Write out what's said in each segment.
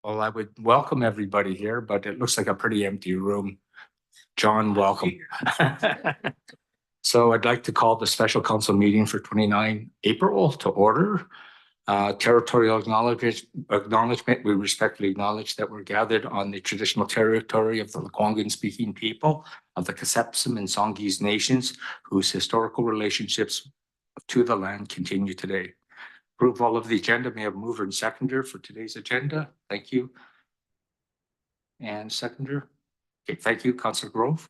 Well, I would welcome everybody here, but it looks like a pretty empty room. John, welcome. So I'd like to call the special council meeting for 29 April to order. Territorial acknowledgement, we respectfully acknowledge that we're gathered on the traditional territory of the Lekwungen-speaking people of the Kasepsum and Songhees nations, whose historical relationships to the land continue today. Approval of the agenda. May I have mover and seconder for today's agenda? Thank you. And seconder. Okay, thank you, Councilor Grove.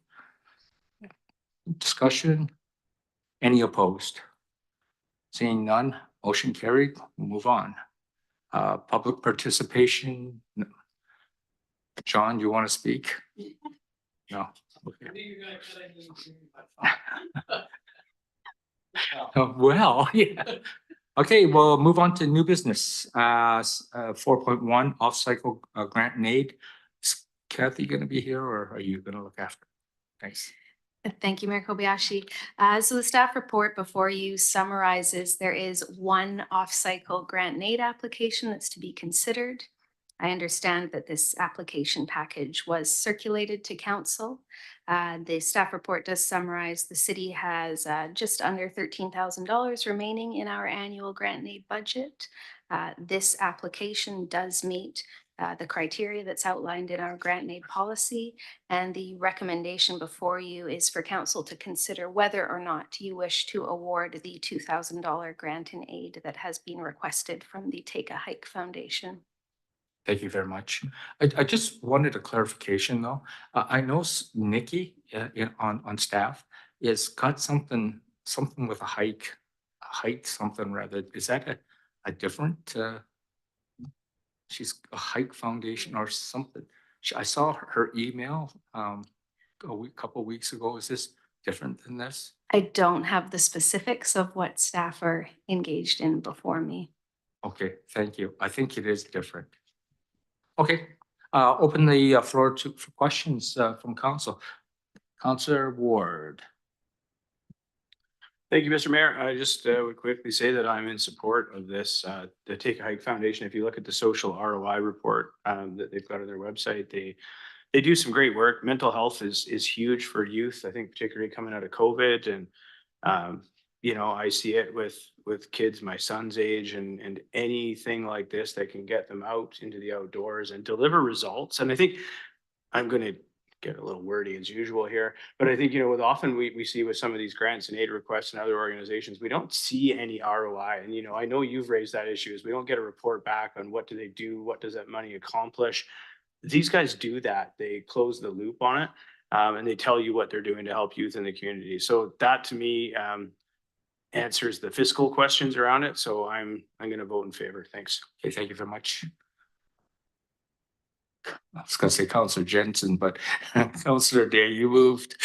Discussion. Any opposed? Seeing none, motion carried. We'll move on. Public participation. John, you want to speak? No. Okay. Well, yeah. Okay, we'll move on to new business. 4.1 off-cycle grant and aid. Is Kathy going to be here, or are you going to look after? Thanks. Thank you, Mayor Kobayashi. So the staff report before you summarizes there is one off-cycle grant and aid application that's to be considered. I understand that this application package was circulated to council. The staff report does summarize the city has just under $13,000 remaining in our annual grant and aid budget. This application does meet the criteria that's outlined in our grant and aid policy, and the recommendation before you is for council to consider whether or not you wish to award the $2,000 grant and aid that has been requested from the Take a Hike Foundation. Thank you very much. I just wanted a clarification though. I know Nikki on staff is got something with a hike something rather. Is that a different? She's a hike foundation or something. I saw her email a couple weeks ago. Is this different than this? I don't have the specifics of what staff are engaged in before me. Okay, thank you. I think it is different. Okay, open the floor for questions from council. Councilor Ward. Thank you, Mr. Mayor. I just would quickly say that I'm in support of this, the Take a Hike Foundation. If you look at the social ROI report that they've got on their website, they do some great work. Mental health is huge for youth, I think, particularly coming out of COVID. And, you know, I see it with kids my son's age and anything like this that can get them out into the outdoors and deliver results. And I think I'm going to get a little wordy as usual here, but I think, you know, with often we see with some of these grants and aid requests and other organizations, we don't see any ROI. And, you know, I know you've raised that issue is we don't get a report back on what do they do? What does that money accomplish? These guys do that. They close the loop on it and they tell you what they're doing to help youth in the community. So that to me answers the fiscal questions around it. So I'm going to vote in favor. Thanks. Okay, thank you very much. I was going to say Councilor Jensen, but Councilor Day, you moved.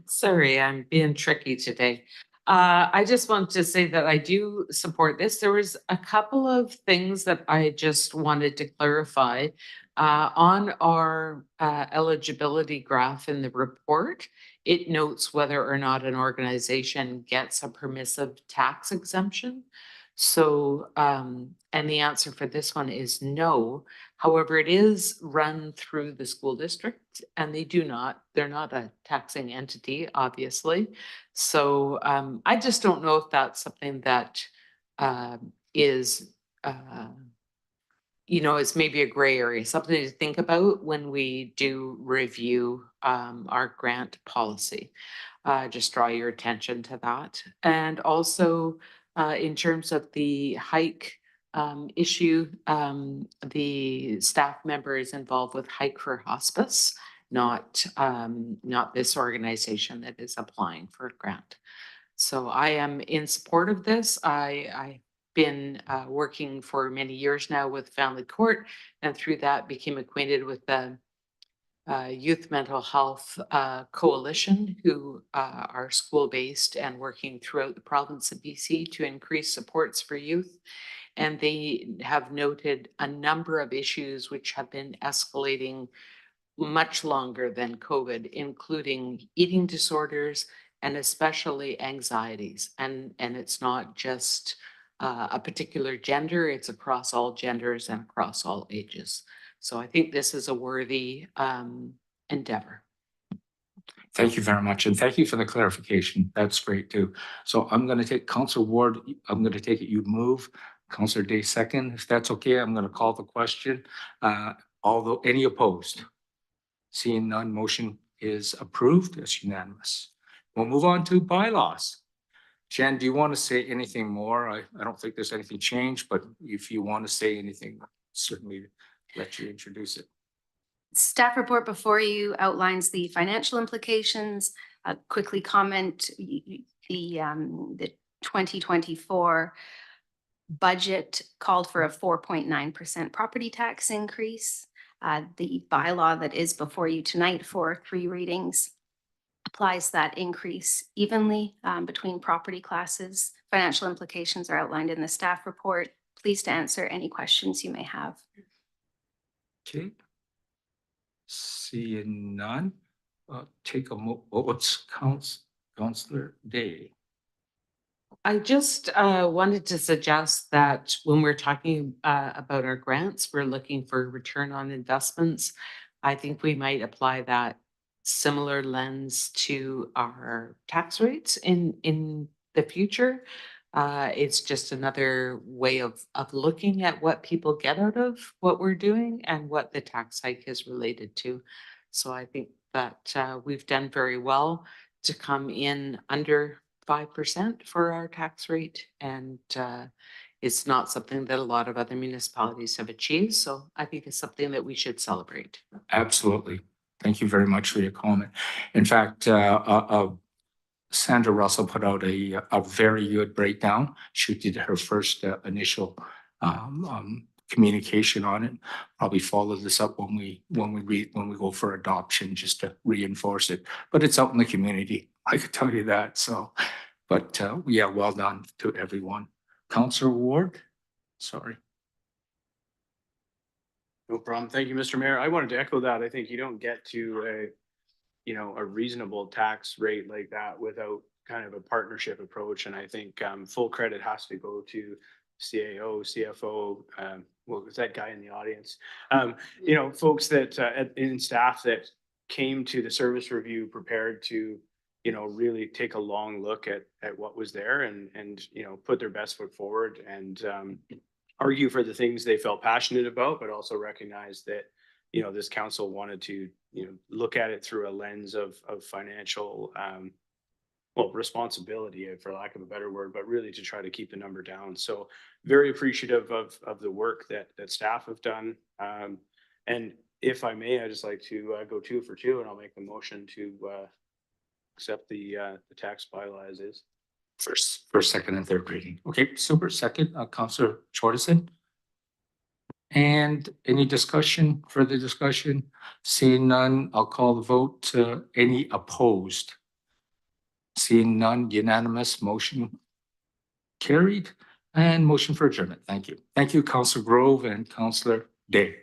Sorry, I'm being tricky today. I just want to say that I do support this. There was a couple of things that I just wanted to clarify. On our eligibility graph in the report, it notes whether or not an organization gets a permissive tax exemption. So, and the answer for this one is no. However, it is run through the school district and they're not a taxing entity, obviously. So I just don't know if that's something that is, you know, it's maybe a gray area, something to think about when we do review our grant policy. Just draw your attention to that. And also, in terms of the hike issue, the staff member is involved with Hike for Hospice, not this organization that is applying for a grant. So I am in support of this. I've been working for many years now with Family Court, and through that became acquainted with the Youth Mental Health Coalition, who are school-based and working throughout the province of BC to increase supports for youth. And they have noted a number of issues which have been escalating much longer than COVID, including eating disorders and especially anxieties. And it's not just a particular gender. It's across all genders and across all ages. So I think this is a worthy endeavor. Thank you very much, and thank you for the clarification. That's great too. So I'm going to take Council Ward, I'm going to take it you move, Councillor Day second. If that's okay, I'm going to call the question. Although any opposed? Seeing none, motion is approved. It's unanimous. We'll move on to bylaws. Jen, do you want to say anything more? I don't think there's anything changed, but if you want to say anything, certainly let you introduce it. Staff report before you outlines the financial implications. Quickly comment, the 2024 budget called for a 4.9% property tax increase. The bylaw that is before you tonight for 3 readings applies that increase evenly between property classes. Financial implications are outlined in the staff report. Pleased to answer any questions you may have. Okay. Seeing none, take a what's Councillor Day? I just wanted to suggest that when we're talking about our grants, we're looking for return on investments. I think we might apply that similar lens to our tax rates in the future. It's just another way of looking at what people get out of what we're doing and what the tax hike is related to. So I think that we've done very well to come in under 5% for our tax rate, and it's not something that a lot of other municipalities have achieved. So I think it's something that we should celebrate. Absolutely. Thank you very much for your comment. In fact, Sandra Russell put out a very good breakdown. She did her first initial communication on it. Probably follow this up when we go for adoption, just to reinforce it. But it's out in the community. I could tell you that. So, but yeah, well done to everyone. Councillor Ward, sorry. No problem. Thank you, Mr. Mayor. I wanted to echo that. I think you don't get to a reasonable tax rate like that without kind of a partnership approach. And I think full credit has to go to CAO, CFO, well, was that guy in the audience? Folks that in staff that came to the service review prepared to, really take a long look at what was there and put their best foot forward and argue for the things they felt passionate about, but also recognize that, this council wanted to, look at it through a lens of financial, responsibility, for lack of a better word, but really to try to keep the number down. So very appreciative of the work that staff have done. And if I may, I just like to go 2 for 2, and I'll make the motion to accept the tax bylaw as is. First, second, and third reading. Okay, super. Second, Councillor Chordison. And any discussion, further discussion? Seeing none, I'll call the vote. Any opposed? Seeing none, unanimous, motion carried, and motion for adjournment. Thank you. Thank you, Councillor Grove and Councillor Day.